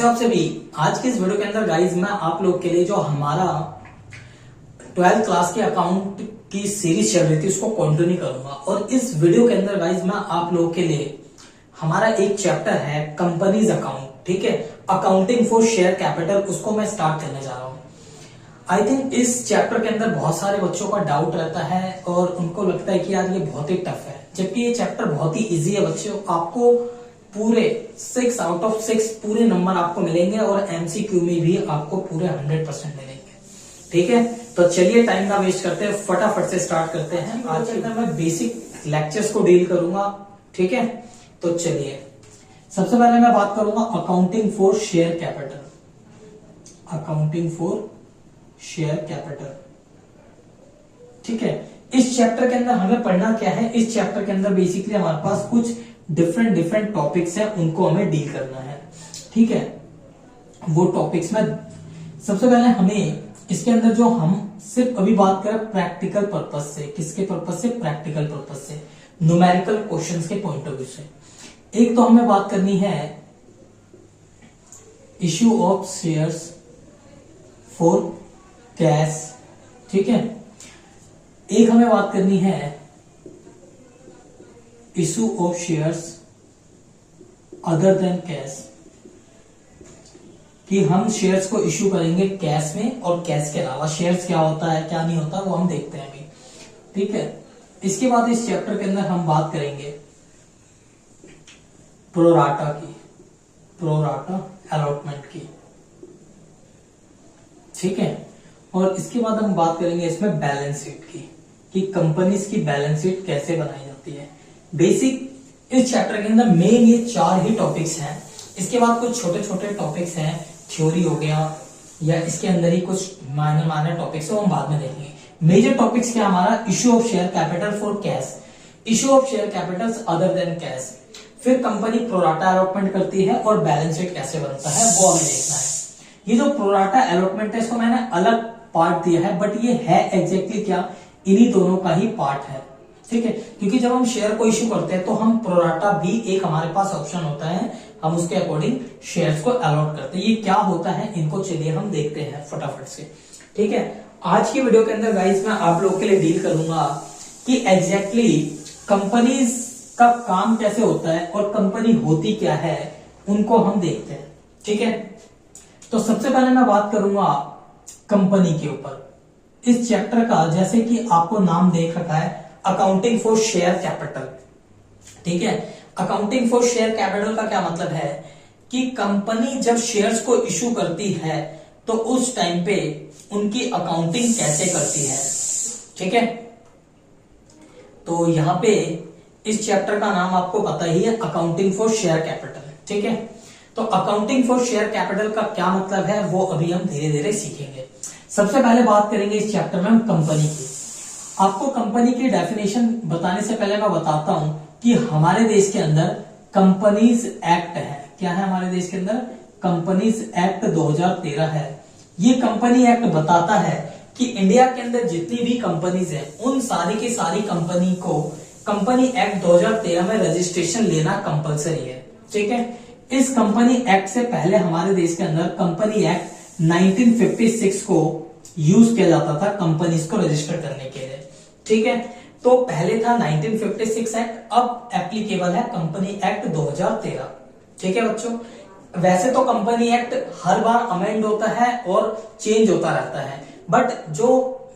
आप सभी। आज के इस वीडियो के अंदर गाइज मैं आप लोग के लिए जो हमारा 12th क्लास के अकाउंट की सीरीज चल रही थी उसको कंटिन्यू करूंगा। और इस वीडियो के अंदर गाइज मैं आप लोग के लिए हमारा एक चैप्टर है कंपनीज अकाउंट, ठीक है, अकाउंटिंग फॉर शेयर कैपिटल, उसको मैं स्टार्ट करने जा रहा हूँ। आई थिंक इस चैप्टर के अंदर बहुत सारे बच्चों का डाउट रहता है और उनको लगता है कि यार ये बहुत ही टफ है, जबकि ये चैप्टर बहुत ही इजी है बच्चों। आपको पूरे 6 आउट ऑफ 6 पूरे नंबर आपको मिलेंगे और एमसीक्यू में भी आपको पूरे 100% मिलेंगे, ठीक है। तो चलिए टाइम ना वेस्ट करते हैं, फटाफट से स्टार्ट करते हैं। आज के अंदर मैं बेसिक लेक्चर्स को डील करूंगा, ठीक है। तो चलिए सबसे पहले मैं बात करूंगा accounting for share capital. Accounting for share capital, ठीक है। इस चैप्टर के अंदर हमें पढ़ना क्या है? इस चैप्टर के अंदर बेसिकली हमारे पास कुछ डिफरेंट टॉपिक्स हैं, उनको हमें डील करना है, ठीक है। वो टॉपिक्स में सबसे पहले हमें इसके अंदर जो हम सिर्फ अभी बात करें प्रैक्टिकल पर्पस से, किसके पर्पस से? प्रैक्टिकल पर्पस से, न्यूमेरिकल क्वेश्चंस के पॉइंट ऑफ व्यू से। एक तो हमें बात करनी है issue of shares for cash, ठीक है। एक हमें बात करनी है issue of shares other than cash, कि हम शेयर्स को इशू करेंगे कैश में और कैश के अलावा शेयर्स क्या होता है क्या नहीं होता वो हम देखते हैं अभी, ठीक है। इसके बाद इस चैप्टर के अंदर हम बात करेंगे प्रोराटा की, प्रोराटा अलॉटमेंट की, ठीक है। और इसके बाद हम बात करेंगे इसमें बैलेंस शीट की, कि कंपनीज की बैलेंस शीट कैसे बनाई जाती है। बेसिक इस चैप्टर के अंदर मेन ये 4 ही टॉपिक्स हैं। इसके बाद कुछ छोटे छोटे टॉपिक्स हैं, थ्योरी हो गया या इसके अंदर ही कुछ माइनर टॉपिक्स है, हम बाद में देखेंगे। मेजर टॉपिक्स क्या हमारा? Issue of share capital for cash, issue of share capital other than cash, फिर कंपनी प्रोराटा अलॉटमेंट करती है और बैलेंस शीट कैसे बनता है वो हमें देखना है। ये जो प्रोराटा अलॉटमेंट है इसको मैंने अलग पार्ट दिया है, बट ये है एग्जैक्टली क्या? इन्हीं दोनों का ही पार्ट है, ठीक है। क्योंकि जब हम शेयर को इश्यू करते हैं तो हम प्रोराटा भी एक हमारे पास ऑप्शन होता है, हम उसके अकॉर्डिंग शेयर्स को अलॉट करते हैं। ये क्या होता है इनको चलिए हम देखते हैं फटाफट से, ठीक है। आज की वीडियो के अंदर गाइस मैं आप लोगों के लिए डील करूंगा कि एग्जैक्टली कंपनीज का काम कैसे होता है और कंपनी होती क्या है, उनको हम देखते हैं, ठीक है। तो सबसे पहले मैं बात करूंगा कंपनी के ऊपर। इस चैप्टर का जैसे कि आपको नाम देख रखा है अकाउंटिंग फॉर शेयर कैपिटल, ठीक है। अकाउंटिंग फॉर शेयर कैपिटल का क्या मतलब है कि कंपनी जब शेयर्स को इशू करती है तो उस टाइम पे उनकी अकाउंटिंग कैसे करती है, ठीक है। तो यहां पे इस चैप्टर का नाम आपको पता ही है, अकाउंटिंग फॉर शेयर कैपिटल, ठीक है। तो अकाउंटिंग फॉर शेयर कैपिटल का क्या मतलब है वो अभी हम धीरे धीरे सीखेंगे। सबसे पहले बात करेंगे इस चैप्टर में हम कंपनी की। आपको कंपनी की डेफिनेशन बताने से पहले मैं बताता हूं कि हमारे देश के अंदर कंपनीज एक्ट है। क्या है हमारे देश के अंदर? कंपनीज एक्ट 2013 है। ये कंपनी एक्ट बताता है कि इंडिया के अंदर जितनी भी कंपनीज है उन सारी की सारी कंपनी को कंपनी एक्ट 2013 में रजिस्ट्रेशन लेना कंपलसरी है, ठीक है। इस कंपनी एक्ट से पहले हमारे देश के अंदर कंपनी एक्ट 1956 को यूज किया जाता था कंपनीज को रजिस्टर करने के लिए, ठीक है। तो पहले था 1956 एक्ट, अब एप्लीकेबल है कंपनी एक्ट 2013, ठीक है बच्चों। वैसे तो कंपनी एक्ट हर बार अमेंड होता है और चेंज होता रहता है, बट जो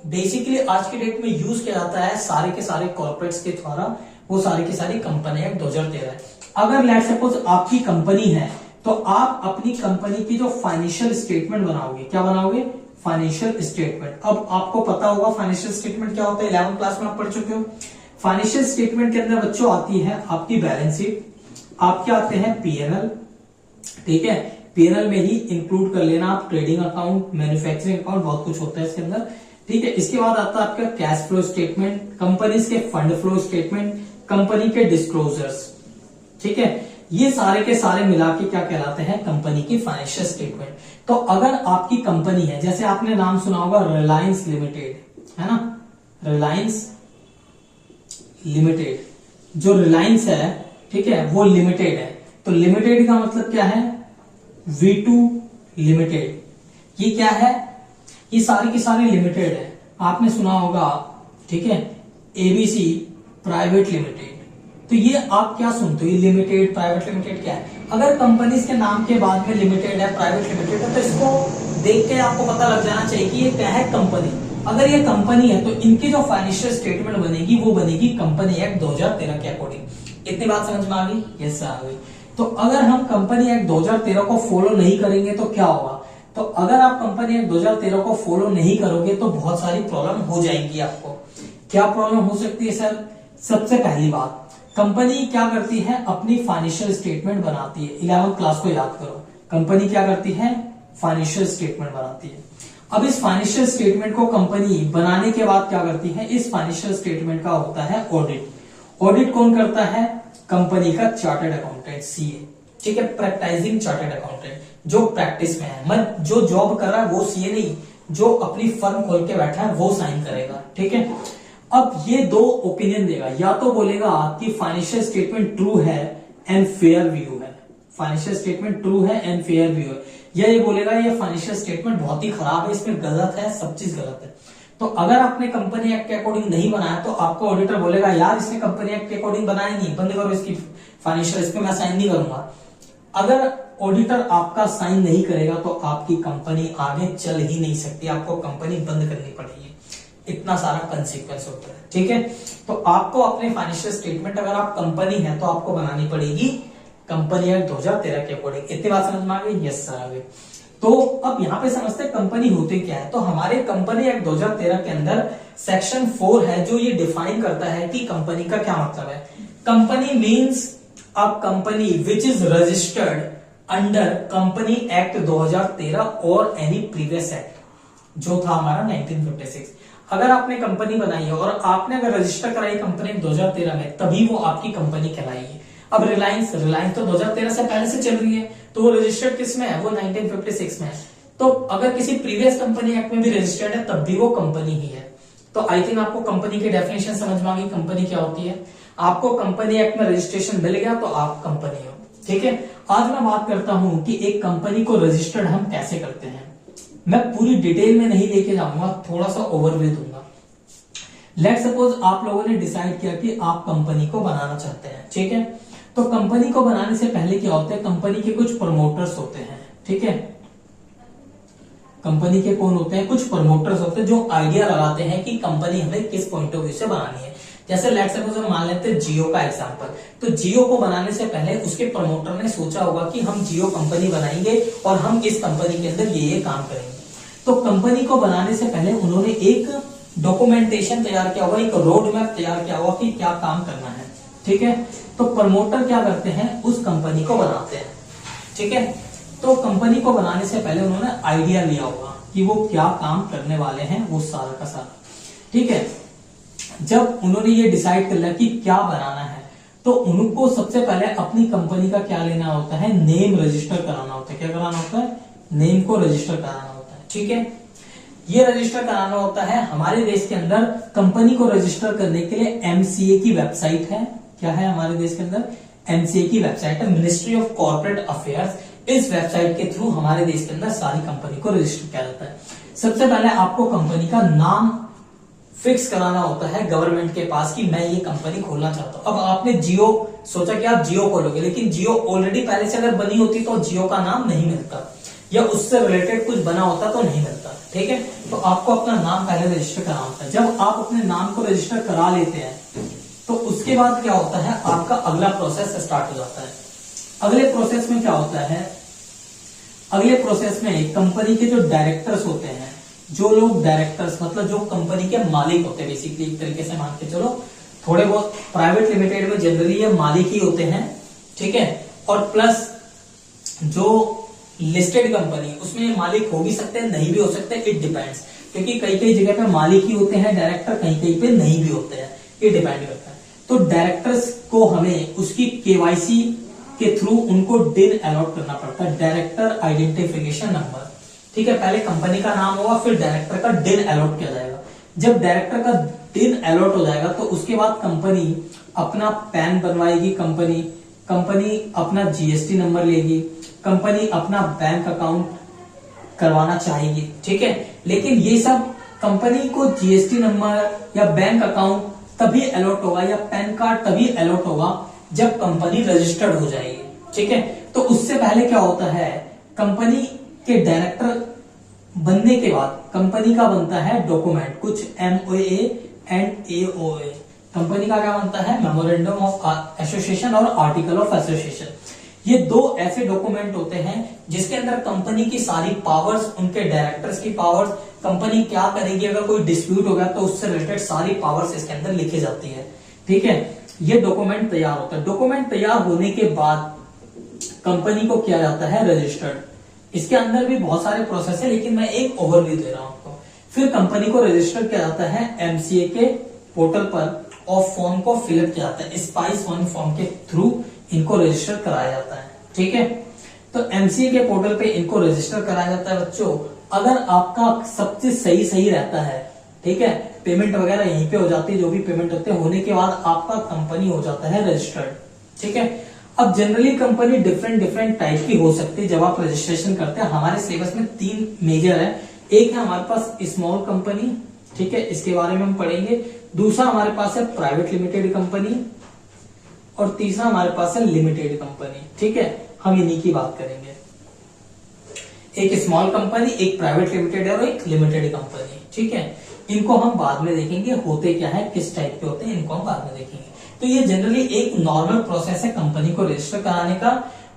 बेसिकली आज की डेट में यूज किया जाता है सारे के सारे कॉर्पोरेट्स के द्वारा, वो सारी की सारी कंपनी एक्ट 2013 है। अगर लेट सपोज आपकी कंपनी है तो आप अपनी कंपनी की जो फाइनेंशियल स्टेटमेंट बनाओगे, क्या बनाओगे? Financial statement. अब आपको पता होगा फाइनेंशियल स्टेटमेंट क्या होता है, 11th क्लास में आप पढ़ चुके हो। फाइनेंशियल स्टेटमेंट के अंदर बच्चों आती है आपकी बैलेंस शीट, आपके आते हैं पीएनएल, ठीक है। पीएनएल में ही इंक्लूड कर लेना आप ट्रेडिंग अकाउंट, मैन्युफैक्चरिंग अकाउंट, बहुत कुछ होता है इसके अंदर, ठीक है। इसके बाद आता है आपका कैश फ्लो स्टेटमेंट, कंपनीज के फंड फ्लो स्टेटमेंट, कंपनी के डिस्क्लोजर्स, ठीक है। ये सारे के सारे मिला के क्या कहलाते हैं? कंपनी की फाइनेंशियल स्टेटमेंट। तो अगर आपकी कंपनी है, जैसे आपने नाम सुना होगा रिलायंस लिमिटेड, है ना, रिलायंस लिमिटेड, जो रिलायंस है, ठीक है, वो लिमिटेड है। तो लिमिटेड का मतलब क्या है? V2 लिमिटेड, ये क्या है? ये सारी की सारी लिमिटेड है, आपने सुना होगा, ठीक है, ABC प्राइवेट लिमिटेड। तो ये आप क्या सुनते हो, ये लिमिटेड प्राइवेट लिमिटेड क्या है? अगर कंपनीज के नाम के बाद में लिमिटेड है, प्राइवेट लिमिटेड है, तो इसको देख के आपको पता लग जाना चाहिए कि ये क्या है, कंपनी। अगर ये कंपनी है तो इनकी जो फाइनेंशियल स्टेटमेंट बनेगी वो बनेगी कंपनी एक्ट 2013 के अकॉर्डिंग। इतनी बात समझ में आ गई? यस आ गई। तो अगर हम कंपनी एक्ट 2013 को फॉलो नहीं करेंगे तो क्या होगा? तो अगर आप कंपनी एक्ट 2013 को फॉलो नहीं करोगे तो बहुत सारी प्रॉब्लम हो जाएंगी आपको। क्या प्रॉब्लम हो सकती है सर? सबसे पहली बात, कंपनी क्या करती है, अपनी फाइनेंशियल स्टेटमेंट बनाती है। 11th क्लास को याद करो, कंपनी क्या करती है, फाइनेंशियल स्टेटमेंट बनाती है। अब इस फाइनेंशियल स्टेटमेंट को कंपनी बनाने के बाद क्या करती है, इस फाइनेंशियल स्टेटमेंट का होता है ऑडिट। ऑडिट कौन करता है? कंपनी का चार्टर्ड अकाउंटेंट, सीए, ठीक है, प्रैक्टिसिंग चार्टर्ड अकाउंटेंट, जो प्रैक्टिस में है, मतलब जो जॉब कर रहा है वो सीए नहीं, जो अपनी फर्म खोल के बैठा है वो साइन करेगा, ठीक है। अब ये दो ओपिनियन देगा, या तो बोलेगा कि फाइनेंशियल स्टेटमेंट ट्रू है एंड फेयर व्यू है, फाइनेंशियल स्टेटमेंट ट्रू है एंड फेयर व्यू है, या ये बोलेगा ये फाइनेंशियल स्टेटमेंट बहुत ही खराब है, इसमें गलत है, सब चीज गलत है। तो अगर आपने कंपनी एक्ट के अकॉर्डिंग नहीं बनाया तो आपको ऑडिटर बोलेगा यार इसने कंपनी एक्ट के अकॉर्डिंग बनाया नहीं, बंद करो इसकी फाइनेंशियल, इस पे मैं साइन नहीं करूंगा। अगर ऑडिटर आपका साइन नहीं करेगा तो आपकी कंपनी आगे चल ही नहीं सकती, आपको कंपनी बंद करनी पड़ेगी। इतना सारा कंसिक्वेंस होता है, ठीक है। तो आपको अपने फाइनेंशियल स्टेटमेंट, अगर आप कंपनी है तो आपको बनानी पड़ेगी कंपनी एक्ट 2013 के अकॉर्डिंग। इतनी बात समझ में आ गई? यस सर आ गई। तो अब यहाँ पे समझते हैं कंपनी होती क्या है। तो हमारे कंपनी एक्ट 2013 के अंदर सेक्शन 4 है जो ये डिफाइन करता है कि कंपनी का क्या मतलब है। Company means a company which is registered under company act 2013 और एनी प्रीवियस एक्ट, जो था हमारा 1956। अगर आपने कंपनी बनाई है और आपने अगर रजिस्टर कराई कंपनी 2013 में, तभी वो आपकी कंपनी कहलाएगी। अब रिलायंस तो 2013 से पहले से चल रही है, तो वो रजिस्टर्ड किस में है, वो 1956 में है। तो अगर किसी प्रीवियस कंपनी एक्ट में भी रजिस्टर्ड है तब भी वो कंपनी ही है। तो आई थिंक आपको कंपनी की डेफिनेशन समझ में आ गई, कंपनी क्या होती है। आपको कंपनी एक्ट में रजिस्ट्रेशन मिल गया तो आप कंपनी हो, ठीक है। आज मैं बात करता हूं कि एक कंपनी को रजिस्टर्ड हम कैसे करते हैं। मैं पूरी डिटेल में नहीं लेके जाऊंगा, थोड़ा सा ओवरव्यू दूंगा। लेट सपोज आप लोगों ने डिसाइड किया कि आप कंपनी को बनाना चाहते हैं, ठीक है। तो कंपनी को बनाने से पहले क्या होता है, कंपनी के कुछ प्रमोटर्स होते हैं, ठीक है। कंपनी के कौन होते हैं, कुछ प्रमोटर्स होते हैं जो आइडिया लगाते हैं कि कंपनी हमें किस पॉइंट ऑफ व्यू से बनानी है। जैसे लेट सपोज हम मान लेते हैं जियो का एग्जांपल। तो जियो को बनाने से पहले उसके प्रमोटर ने सोचा होगा कि हम जियो कंपनी बनाएंगे और हम इस कंपनी के अंदर ये काम करेंगे। तो कंपनी को बनाने से पहले उन्होंने एक डॉक्यूमेंटेशन तैयार किया होगा, एक रोड मैप तैयार किया होगा कि क्या काम करना है, ठीक है। तो प्रमोटर क्या करते हैं, उस कंपनी को बनाते हैं, ठीक है। तो कंपनी को बनाने से पहले उन्होंने आइडिया लिया होगा कि वो क्या काम करने वाले हैं, वो सारा का सारा, ठीक है। जब उन्होंने ये डिसाइड कर लिया कि क्या बनाना है, तो उनको सबसे पहले अपनी कंपनी का क्या लेना होता है, नेम रजिस्टर कराना होता है। क्या कराना होता है, नेम को रजिस्टर कराना होता है, ठीक है। ये रजिस्टर कराना होता है। हमारे देश के अंदर कंपनी को रजिस्टर करने के लिए एमसीए की वेबसाइट है। क्या है हमारे देश के अंदर, एमसीए की वेबसाइट है, मिनिस्ट्री ऑफ कॉर्पोरेट अफेयर्स। इस वेबसाइट के थ्रू हमारे देश के अंदर सारी कंपनी को रजिस्टर किया जाता है। सबसे पहले आपको कंपनी का नाम फिक्स कराना होता है गवर्नमेंट के पास कि मैं ये कंपनी खोलना चाहता हूं। अब आपने जियो सोचा कि आप जियो खोलोगे, लेकिन जियो ऑलरेडी पहले से अगर बनी होती तो जियो का नाम नहीं मिलता, या उससे रिलेटेड कुछ बना होता तो नहीं मिलता, ठीक है। तो आपको अपना नाम पहले रजिस्टर कराना होता है। जब आप अपने नाम को रजिस्टर करा लेते हैं तो उसके बाद क्या होता है, आपका अगला प्रोसेस स्टार्ट हो जाता है। अगले प्रोसेस में क्या होता है, अगले प्रोसेस में कंपनी के जो डायरेक्टर्स होते हैं, जो लोग डायरेक्टर्स मतलब जो कंपनी के मालिक होते हैं, बेसिकली एक तरीके से मान के चलो, थोड़े बहुत प्राइवेट लिमिटेड में जनरली ये मालिक ही होते हैं, ठीक है। और प्लस जो लिस्टेड कंपनी, उसमें ये मालिक हो भी सकते हैं, नहीं भी हो सकते, इट डिपेंड्स। क्योंकि कई कई जगह पे मालिक ही होते हैं डायरेक्टर, कहीं कहीं पे नहीं भी होते हैं, ये डिपेंड करता है। तो डायरेक्टर्स को हमें उसकी केवाईसी के थ्रू उनको डिन अलॉट करना पड़ता है, डायरेक्टर आइडेंटिफिकेशन नंबर, ठीक है। पहले कंपनी का नाम होगा, फिर डायरेक्टर का डिन अलॉट किया जाएगा। जब डायरेक्टर का डिन अलॉट हो जाएगा तो उसके बाद कंपनी अपना पैन बनवाएगी, कंपनी कंपनी अपना जीएसटी नंबर लेगी, कंपनी अपना बैंक अकाउंट करवाना चाहेगी, ठीक है। लेकिन ये सब कंपनी को जीएसटी नंबर या बैंक अकाउंट तभी अलॉट होगा या पैन कार्ड तभी अलॉट होगा जब कंपनी रजिस्टर्ड हो जाएगी, ठीक है। तो उससे पहले क्या होता है, कंपनी के डायरेक्टर बनने के बाद कंपनी का बनता है डॉक्यूमेंट, कुछ MOA एंड AOA। कंपनी का क्या बनता है, मेमोरेंडम ऑफ एसोसिएशन और आर्टिकल ऑफ एसोसिएशन। ये दो ऐसे डॉक्यूमेंट होते हैं जिसके अंदर कंपनी की सारी पावर्स, उनके डायरेक्टर्स की पावर्स, कंपनी क्या करेगी अगर कोई डिस्प्यूट हो गया तो उससे रिलेटेड सारी पावर्स इसके अंदर लिखी जाती है, ठीक है। ये डॉक्यूमेंट तैयार होता है। डॉक्यूमेंट तैयार होने के बाद कंपनी को किया जाता है रजिस्टर्ड। इसके अंदर भी बहुत सारे प्रोसेस है लेकिन मैं एक ओवरव्यू दे रहा हूं आपको। फिर कंपनी को रजिस्टर किया जाता है MCA के पोर्टल पर और फॉर्म को फिलअप किया जाता है। स्पाइस वन फॉर्म के थ्रू इनको रजिस्टर कराया जाता है, ठीक है। तो MCA के पोर्टल पे इनको रजिस्टर कराया जाता है बच्चों। अगर आपका सब चीज सही रहता है, ठीक है, पेमेंट वगैरह यहीं पे हो जाती है, जो भी पेमेंट होते हैं होने के बाद आपका कंपनी हो जाता है रजिस्टर्ड, ठीक है। अब जनरली कंपनी डिफरेंट टाइप की हो सकती है जब आप रजिस्ट्रेशन करते हैं। हमारे सिलेबस में 3 मेजर है। एक है हमारे पास स्मॉल कंपनी, ठीक है, इसके बारे में हम पढ़ेंगे। दूसरा हमारे पास है प्राइवेट लिमिटेड कंपनी और तीसरा हमारे पास है लिमिटेड कंपनी, ठीक है। हम इन्हीं की बात करेंगे, एक स्मॉल कंपनी, एक प्राइवेट लिमिटेड और एक लिमिटेड कंपनी, ठीक है। इनको हम बाद में देखेंगे होते क्या है, किस टाइप के होते हैं, इनको हम बाद में देखेंगे। तो ये जनरली एक नॉर्मल प्रोसेस है कंपनी को रजिस्टर कराने का।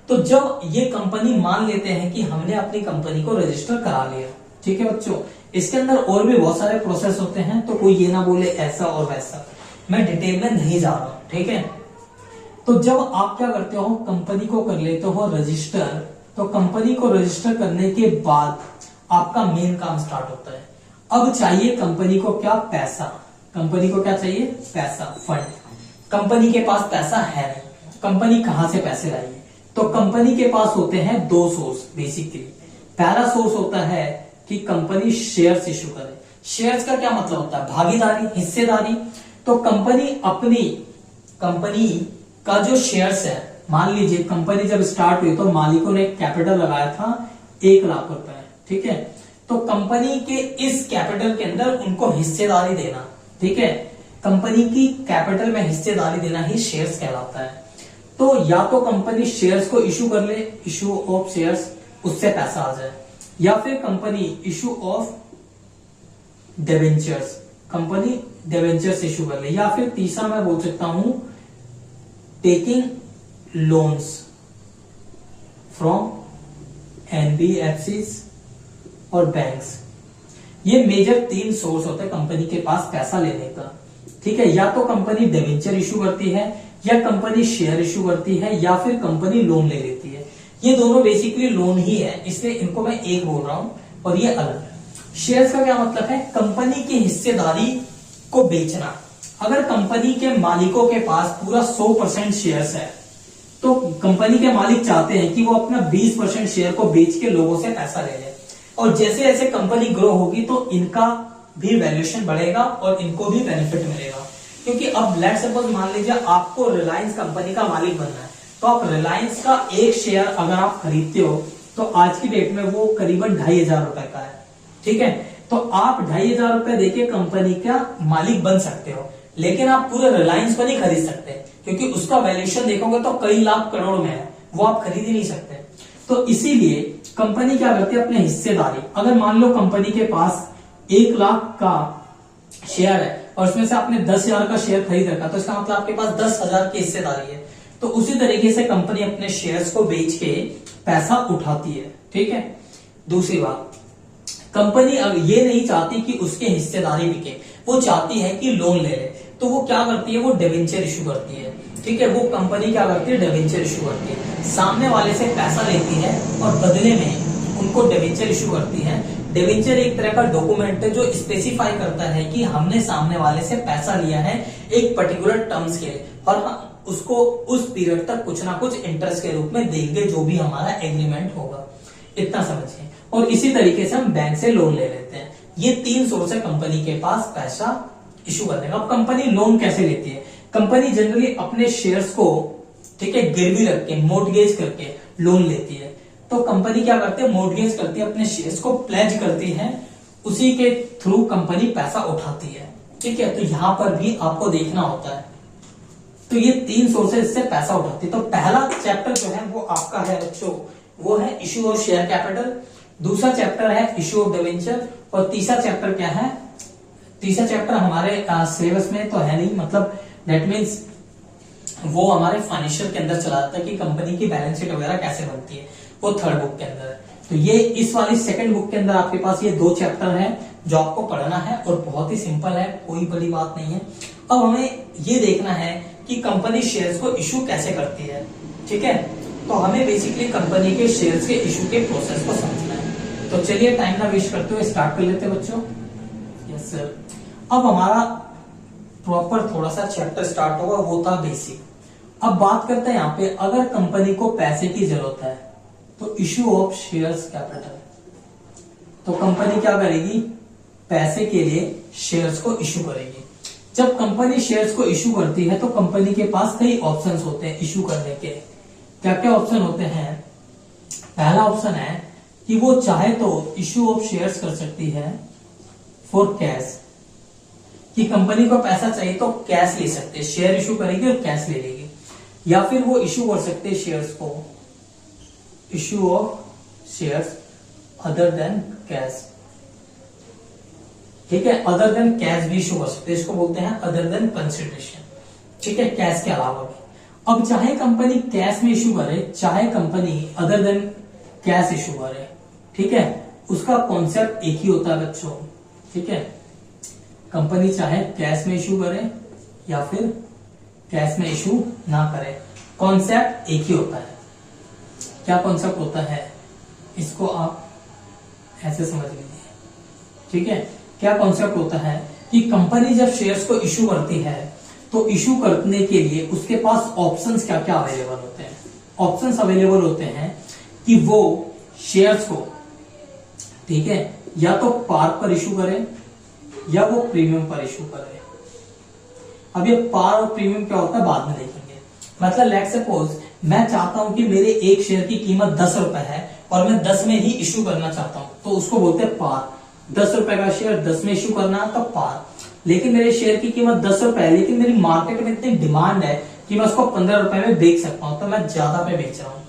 तो जब ये कंपनी मान लेते हैं कि हमने अपनी कंपनी को रजिस्टर करा लिया, ठीक है बच्चों, इसके अंदर और भी बहुत सारे प्रोसेस होते हैं, तो कोई ये ना बोले ऐसा और वैसा, मैं डिटेल में नहीं जा रहा हूं, ठीक है। तो जब आप क्या करते हो, कंपनी को कर लेते हो रजिस्टर, तो कंपनी को रजिस्टर करने के बाद आपका मेन काम स्टार्ट होता है। अब चाहिए कंपनी को क्या, पैसा। कंपनी को क्या चाहिए, पैसा, फंड। कंपनी के पास पैसा है नहीं, कंपनी कहां से पैसे लाएगी। तो कंपनी के पास होते हैं 2 सोर्स बेसिकली। पहला सोर्स होता है कि कंपनी शेयर्स इशू करे। शेयर्स का क्या मतलब होता है, भागीदारी, हिस्सेदारी। तो कंपनी का जो शेयर्स है, मान लीजिए कंपनी जब स्टार्ट हुई तो मालिकों ने कैपिटल लगाया था 1 लाख रुपए, ठीक है। तो कंपनी के इस कैपिटल के अंदर उनको हिस्सेदारी देना, ठीक है, कंपनी की कैपिटल में हिस्सेदारी देना ही शेयर्स कहलाता है। तो या तो कंपनी शेयर्स को इशू कर ले, इशू ऑफ शेयर्स, उससे पैसा आ जाए, या फिर company issue of debentures, company debentures issue कर ले, या फिर तीसरा मैं बोल सकता हूं टेकिंग लोन्स फ्रॉम NBFCs और बैंक्स। ये मेजर 3 सोर्स होते हैं कंपनी के पास पैसा लेने का, ठीक है। या तो कंपनी डिबेंचर इशू करती है, या कंपनी शेयर इशू करती है, या फिर कंपनी लोन ले लेती है। ये दोनों बेसिकली लोन ही है, इसलिए इनको मैं एक बोल रहा हूं और ये अलग है। शेयर्स का क्या मतलब है, कंपनी की हिस्सेदारी को बेचना। अगर कंपनी के मालिकों के पास पूरा 100% शेयर्स है तो कंपनी के मालिक चाहते हैं कि वो अपना 20% शेयर को बेच के लोगों से पैसा ले ले, और जैसे जैसे कंपनी ग्रो होगी तो इनका भी वैल्यूएशन बढ़ेगा और इनको भी बेनिफिट मिलेगा। क्योंकि अब लेट्स सपोज मान लीजिए आपको रिलायंस कंपनी का मालिक बनना है, तो आप रिलायंस का एक शेयर अगर आप खरीदते हो तो आज की डेट में वो करीबन 2500 रुपए का है, ठीक है। तो आप 2500 रुपए देके कंपनी का मालिक बन सकते हो, लेकिन आप पूरे रिलायंस को नहीं खरीद सकते क्योंकि उसका वैल्यूएशन देखोगे तो कई लाख करोड़ में है, वो आप खरीद ही नहीं सकते। तो इसीलिए कंपनी क्या करती है, अपने हिस्सेदारी, अगर मान लो कंपनी के पास 1 लाख का शेयर है और उसमें से आपने 10,000 का शेयर खरीद रखा, तो इसका मतलब आपके पास 10,000 की हिस्सेदारी है। तो उसी तरीके से कंपनी अपने शेयर्स को बेच के पैसा उठाती है, ठीक है। दूसरी बात, कंपनी अब ये नहीं चाहती कि उसके हिस्सेदारी बिके, वो चाहती है कि लोन ले ले। तो वो क्या करती है, वो डिबेंचर इशू करती है, ठीक है। वो कंपनी क्या करती है, डिबेंचर इशू करती है, सामने वाले से पैसा लेती है और बदले में उनको डिबेंचर इशू करती है। डिबेंचर एक तरह का डॉक्यूमेंट है जो स्पेसिफाई करता है कि हमने सामने वाले से पैसा लिया है एक पर्टिकुलर टर्म्स के लिए, और हम उसको उस पीरियड तक कुछ ना कुछ इंटरेस्ट के रूप में देंगे, जो भी हमारा एग्रीमेंट होगा, इतना समझिए। और इसी तरीके से हम बैंक से लोन ले लेते हैं। ये 3 सोर्स है कंपनी के पास पैसा इशू करने का। अब कंपनी लोन कैसे लेती है, कंपनी जनरली अपने शेयर्स को ठीक है, गिरवी रख के मोर्टगेज करके लोन लेती है। तो कंपनी क्या करती है, मोर्टगेज करती है, अपने शेयर्स को प्लेज करती है, उसी के थ्रू कंपनी पैसा उठाती है। ठीक है, तो यहां पर भी आपको देखना होता है। तो ये 3 सोर्सेज से पैसा उठाती है। तो पहला चैप्टर जो है वो आपका है बच्चों, वो है इश्यू ऑफ शेयर कैपिटल। दूसरा चैप्टर है इश्यू ऑफ डिवेंचर। और तीसरा चैप्टर क्या है, तीसरा चैप्टर हमारे सिलेबस में तो है नहीं, मतलब दैट मीन्स वो हमारे फाइनेंशियल के अंदर चला जाता है कि कंपनी की बैलेंस शीट वगैरह कैसे बनती है, वो थर्ड बुक के अंदर है। तो ये इस वाली सेकंड बुक के अंदर आपके पास ये 2 चैप्टर हैं जो आपको पढ़ना है, और बहुत ही सिंपल है, कोई बड़ी बात नहीं है। अब हमें ये देखना है कि कंपनी शेयर्स को इशू कैसे करती है। ठीक है, तो हमें बेसिकली कंपनी के शेयर्स के इशू के प्रोसेस को समझना है। तो चलिए टाइम ना वेस्ट करते हुए स्टार्ट कर लेते हैं बच्चों। Yes sir. अब हमारा प्रॉपर थोड़ा सा चैप्टर स्टार्ट होगा, वो था बेसिक। अब बात करते हैं यहाँ पे, अगर कंपनी को पैसे की जरूरत है तो इशू ऑफ शेयर्स कैपिटल। तो कंपनी क्या करेगी, पैसे के लिए शेयर्स को इशू करेगी। जब कंपनी शेयर्स को इशू करती है तो कंपनी के पास कई ऑप्शंस होते हैं इशू करने के। क्या क्या ऑप्शन होते हैं, पहला ऑप्शन है कि वो चाहे तो इशू ऑफ शेयर्स कर सकती है फॉर कैश, कि कंपनी को पैसा चाहिए तो कैश ले सकते हैं, शेयर इशू करेगी और कैश ले लेगी। या फिर वो इशू कर सकते हैं शेयर्स को, issue of shares other than cash. ठीक है, अदर देन कैश भी इशू कर सकते हैं, इसको बोलते हैं अदर देन कंसिडरेशन। ठीक है, कैश के अलावा भी। अब चाहे कंपनी कैश में इशू करे, चाहे company other than cash issue करे, ठीक है, उसका कॉन्सेप्ट एक ही होता है बच्चों। ठीक है, कंपनी चाहे कैश में इशू करे या फिर कैश में इशू ना करे, कॉन्सेप्ट एक ही होता है। क्या कॉन्सेप्ट होता है, इसको आप ऐसे समझ लीजिए। ठीक है, क्या कॉन्सेप्ट होता है कि कंपनी जब शेयर्स को इशू करती है तो इशू करने के लिए उसके पास ऑप्शंस क्या क्या अवेलेबल होते हैं। ऑप्शंस अवेलेबल होते हैं कि वो शेयर्स को, ठीक है, या तो पार पर इशू करे या वो प्रीमियम पर इशू करे। अब ये पार और प्रीमियम क्या होता है बाद में देखेंगे। मतलब लेट सपोज मैं चाहता हूं कि मेरे एक शेयर की कीमत 10 रुपए है और मैं 10 में ही इशू करना चाहता हूं, तो उसको बोलते हैं पार। 10 रुपए का शेयर 10 में इशू करना है तो पार। लेकिन मेरे शेयर की कीमत 10 रुपए है, लेकिन मेरी मार्केट में इतनी डिमांड है कि मैं उसको 15 रुपए में बेच सकता हूं, तो मैं ज्यादा पे बेच रहा हूं।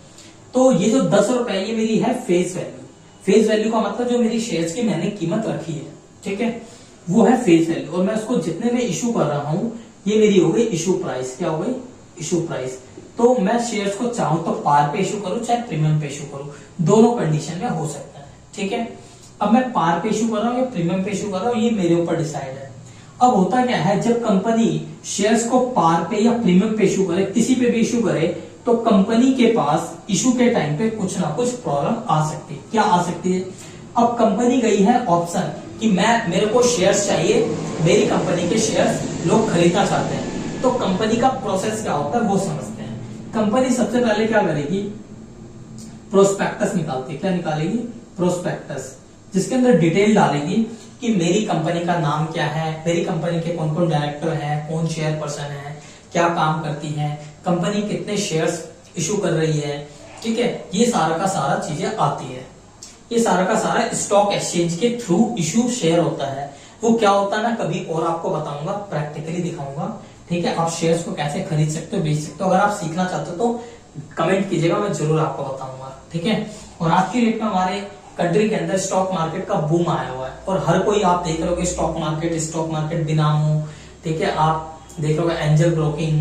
तो ये जो 10 रुपए ये मेरी है फेस वैल्यू। फेस वैल्यू का मतलब जो मेरी शेयर्स की मैंने कीमत रखी है, ठीक है, वो है फेस वैल्यू। और मैं उसको जितने में इशू कर रहा हूं ये मेरी हो गई इशू प्राइस। क्या हो गई, इशू प्राइस। तो मैं शेयर्स को चाहूं तो पार पे इशू करूं चाहे प्रीमियम पे इशू करूं, दोनों कंडीशन में हो सकता है। ठीक है, अब मैं पार पे इशू कर रहा हूं या प्रीमियम पे इशू कर रहा हूं, ये मेरे ऊपर डिसाइड है। अब होता क्या है, जब कंपनी शेयर्स को पार पे या प्रीमियम पे इशू करे, किसी पे भी इशू करे, तो कंपनी के पास इशू के टाइम पे कुछ ना कुछ प्रॉब्लम आ सकती है। क्या आ सकती है, अब कंपनी गई है ऑप्शन कि मेरे को शेयर्स चाहिए, मेरी कंपनी के शेयर्स लोग खरीदना चाहते हैं। तो कंपनी का प्रोसेस क्या होता है वो समझते हैं। कंपनी सबसे पहले क्या करेगी, प्रोस्पेक्टस निकालती है। क्या निकालेगी, प्रोस्पेक्टस, जिसके अंदर डिटेल डालेगी कि मेरी कंपनी का नाम क्या है, मेरी कंपनी के कौन कौन डायरेक्टर हैं, कौन चेयर पर्सन है, क्या काम करती है, कंपनी कितने शेयर्स इशू कर रही है। ठीक है, ये सारा का सारा चीजें आती है। ये सारा का सारा स्टॉक एक्सचेंज के थ्रू इशू शेयर होता है। वो क्या होता है ना, कभी और आपको बताऊंगा, प्रैक्टिकली दिखाऊंगा। ठीक है, आप शेयर्स को कैसे खरीद सकते हो, बेच सकते हो। अगर आप सीखना चाहते हो तो कमेंट कीजिएगा, मैं जरूर आपको बताऊंगा। ठीक है, और आज की डेट में हमारे कंट्री के अंदर स्टॉक मार्केट का बूम आया हुआ है और हर कोई आप देख रहे हो स्टॉक मार्केट बिनामो। ठीक है, आप देख रहे हो एंजल ब्रोकिंग,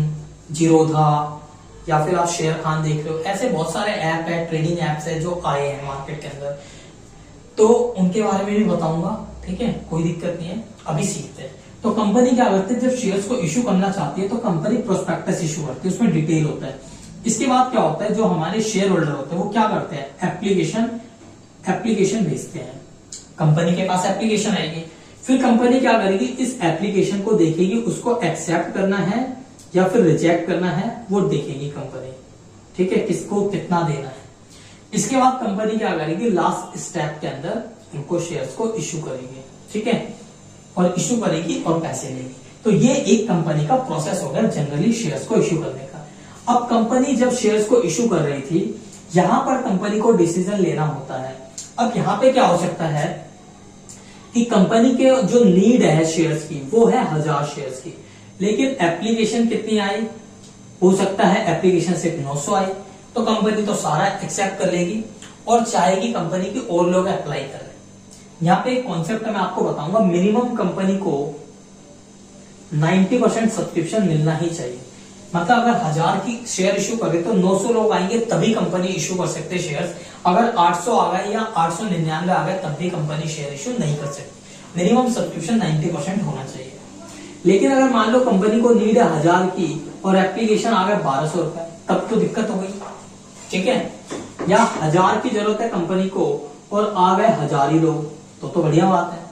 जीरोधा, या फिर आप शेयर खान देख रहे हो। ऐसे बहुत सारे ऐप है, ट्रेडिंग एप्स है जो आए हैं मार्केट के अंदर, तो उनके बारे में भी बताऊंगा। ठीक है, कोई दिक्कत नहीं है, अभी सीखते हैं। तो कंपनी क्या करती है, जब शेयर्स को इशू करना चाहती है तो कंपनी प्रोस्पेक्टस इशू करती है, उसमें डिटेल होता है। इसके बाद क्या होता है, जो हमारे शेयर होल्डर होते हैं वो क्या करते हैं, एप्लीकेशन भेजते हैं। कंपनी के पास एप्लीकेशन आएगी, फिर कंपनी क्या करेगी, इस एप्लीकेशन को देखेगी, उसको एक्सेप्ट करना है या फिर रिजेक्ट करना है वो देखेगी कंपनी। ठीक है, किसको कितना देना है। इसके बाद कंपनी क्या करेगी, लास्ट स्टेप के अंदर इनको शेयर्स को इशू करेगी। ठीक है, और इशू करेगी और पैसे लेगी। तो ये एक कंपनी का प्रोसेस हो गया जनरली शेयर्स को इशू करने का। अब कंपनी जब शेयर्स को इशू कर रही थी, यहां पर कंपनी को डिसीजन लेना होता है। अब यहां पे क्या हो सकता है कि कंपनी के जो नीड है शेयर्स की वो है 1000 शेयर्स की, लेकिन एप्लीकेशन कितनी आई, हो सकता है एप्लीकेशन सिर्फ 900 आई, तो कंपनी तो सारा एक्सेप्ट कर लेगी और चाहेगी कंपनी की और लोग अप्लाई करें। यहां पे एक कॉन्सेप्ट मैं आपको बताऊंगा, मिनिमम कंपनी को 90% सब्सक्रिप्शन मिलना ही चाहिए। मतलब अगर 1000 की शेयर इशू करे तो 900 लोग आएंगे तभी कंपनी इशू कर सकते शेयर्स। अगर 800 आ गए या 899 आ गए तब भी कंपनी शेयर इशू नहीं कर सकती। मिनिमम सब्सक्रिप्शन 90% होना चाहिए। लेकिन अगर मान लो कंपनी को नीड है 1000 की और एप्लीकेशन आ गए 1200 रुपए, तब तो दिक्कत हो गई, ठीक है। या 1000 की जरूरत है कंपनी को और आ गए 1000 ही लोग, तो बढ़िया बात है।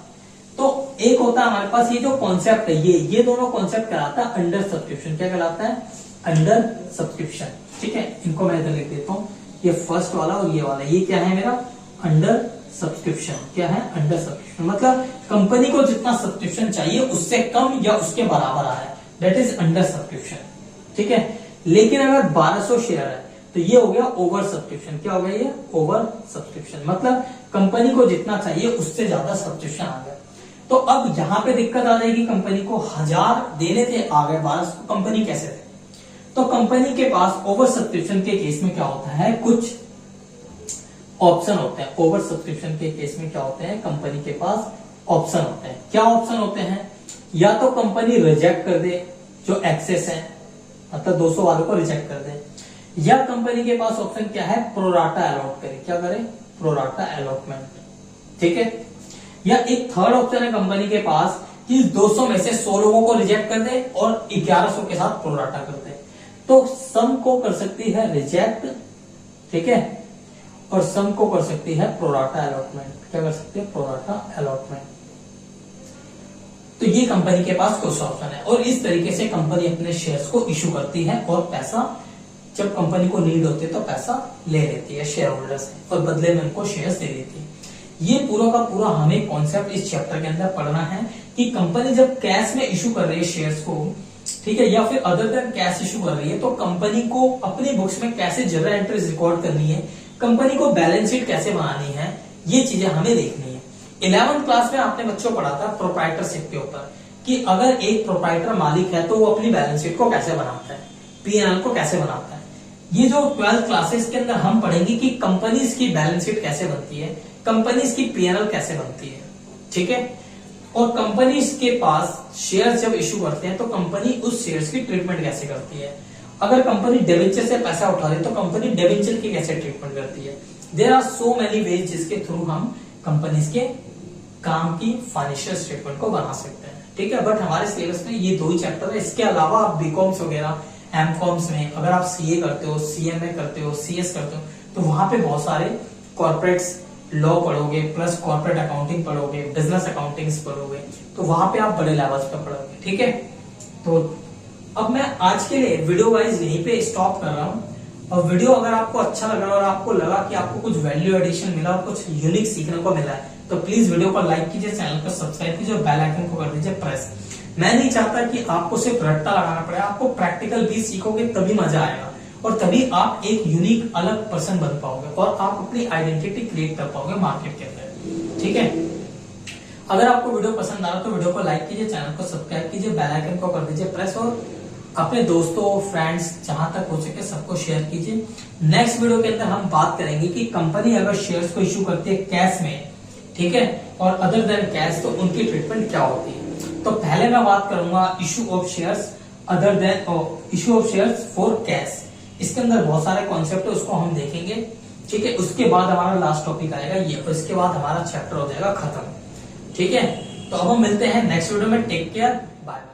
तो एक होता है हमारे पास ये जो कॉन्सेप्ट है, ये दोनों कॉन्सेप्ट कहलाता है अंडर सब्सक्रिप्शन। क्या कहलाता है? अंडर सब्सक्रिप्शन, ठीक है। इनको मैं इधर लिख देता हूं, ये फर्स्ट वाला और ये वाला, ये क्या है मेरा? Under subscription. क्या है? Under subscription. मतलब कंपनी को जितना सब्सक्रिप्शन चाहिए उससे कम या उसके बराबर आ है, दैट इज अंडर सब्सक्रिप्शन, ठीक है। लेकिन अगर 1200 शेयर है तो ये हो गया ओवर सब्सक्रिप्शन। क्या हो गया ये? Over subscription. मतलब कंपनी को जितना चाहिए उससे ज्यादा सब्सक्रिप्शन आ गया। तो अब यहां पे दिक्कत आ जाएगी, कंपनी को 1000 देने थे, आ गए 1200, कंपनी कैसे दे? तो कंपनी के पास ओवर सब्सक्रिप्शन के केस में क्या होता है, कुछ ऑप्शन होते हैं। ओवर सब्सक्रिप्शन के केस में क्या होते हैं, कंपनी के पास ऑप्शन होते हैं। क्या ऑप्शन होते हैं? या तो कंपनी रिजेक्ट कर दे जो एक्सेस है, मतलब 200 वालों को रिजेक्ट कर दे, या कंपनी के पास ऑप्शन क्या है, प्रोराटा अलॉट करे। क्या करे? प्रोराटा अलॉटमेंट, ठीक है। या एक थर्ड ऑप्शन है कंपनी के पास कि 200 में से 100 लोगों को रिजेक्ट कर दे और 1100 के साथ प्रोराटा कर दे। तो सम को कर सकती है रिजेक्ट, ठीक है, और सम को कर सकती है प्रोराटा अलॉटमेंट। क्या कर सकती है? Pro rata allotment. तो ये कंपनी के पास कुछ ऑप्शन है और इस तरीके से कंपनी अपने शेयर्स को इशू करती है और पैसा, जब कंपनी को नीड होती है तो पैसा ले लेती है शेयर होल्डर से और बदले में उनको शेयर्स दे देती है। ये पूरा का पूरा हमें कॉन्सेप्ट इस चैप्टर के अंदर पढ़ना है कि कंपनी जब कैश में इशू कर रही है शेयर्स को, ठीक है, या फिर अदर देन कैश इशू कर रही है, तो कंपनी को अपनी बुक्स में कैसे जर्नल एंट्रीज रिकॉर्ड करनी है, कंपनी को बैलेंस शीट कैसे बनानी है, ये चीजें हमें देखनी है। 11th क्लास में आपने बच्चों पढ़ा था प्रोप्राइटरशिप के ऊपर कि अगर एक प्रोप्राइटर मालिक है तो वो अपनी बैलेंस शीट को कैसे बनाता है, P&L को कैसे बनाता है। ये जो 12th क्लासेस के अंदर हम पढ़ेंगे कि कंपनीज की बैलेंस शीट कैसे बनती है, कंपनीज की P&L कैसे बनती है, ठीक है। और कंपनीज के पास शेयर जब इशू करते हैं तो कंपनी उस शेयर्स की ट्रीटमेंट कैसे करती है। अगर कंपनी डिवेंचर से पैसा उठा रही है तो कंपनी डिवेंचर की कैसे ट्रीटमेंट करती है। There are so many ways जिसके थ्रू हम कंपनीज के काम की फाइनेंशियल स्टेटमेंट को बना सकते हैं, ठीक है। बट हमारे सिलेबस में ये 2 ही चैप्टर है। इसके अलावा आप बीकॉम्स वगैरह, एमकॉम्स में अगर आप सीए करते हो, सीएमए करते हो, सीएस करते हो, तो वहां पे बहुत सारे कॉर्पोरेट्स लॉ पढ़ोगे, प्लस कॉर्पोरेट अकाउंटिंग पढ़ोगे, बिजनेस अकाउंटिंग पढ़ोगे, तो वहां पे आप बड़े लेवल्स पे पढ़ोगे, ठीक है। तो अब मैं आज के लिए वीडियो वाइज यहीं पे स्टॉप कर रहा हूँ। और वीडियो अगर आपको अच्छा लगा और आपको लगा कि आपको कुछ वैल्यू एडिशन मिला और कुछ यूनिक सीखने को मिला है, तो प्लीज वीडियो को लाइक कीजिए, चैनल को सब्सक्राइब कीजिए और बेल आइकन को कर दीजिए प्रेस। मैं नहीं चाहता कि आपको सिर्फ रट्टा लगाना पड़े, आपको प्रैक्टिकल भी सीखोगे तभी मजा आएगा और तभी आप एक यूनिक अलग पर्सन बन पाओगे और आप अपनी आइडेंटिटी क्रिएट कर पाओगे मार्केट के अंदर, ठीक है। अगर आपको वीडियो पसंद आ रहा तो वीडियो को लाइक कीजिए, चैनल को सब्सक्राइब कीजिए, बेल आइकन को कर दीजिए प्रेस और अपने दोस्तों, फ्रेंड्स, जहां तक हो सके सबको शेयर कीजिए। नेक्स्ट वीडियो के अंदर हम बात करेंगे कि कंपनी अगर शेयर्स को इशू करती है कैश में, ठीक है, और अदर देन कैश, तो उनकी ट्रीटमेंट क्या होती है। तो पहले मैं बात करूंगा issue of shares other than issue of shares for cash. इसके अंदर बहुत सारे कॉन्सेप्ट है, उसको हम देखेंगे, ठीक है। उसके बाद हमारा लास्ट टॉपिक आएगा ये, उसके बाद हमारा चैप्टर हो जाएगा खत्म, ठीक है। तो अब हम मिलते हैं नेक्स्ट वीडियो में। Take care, bye.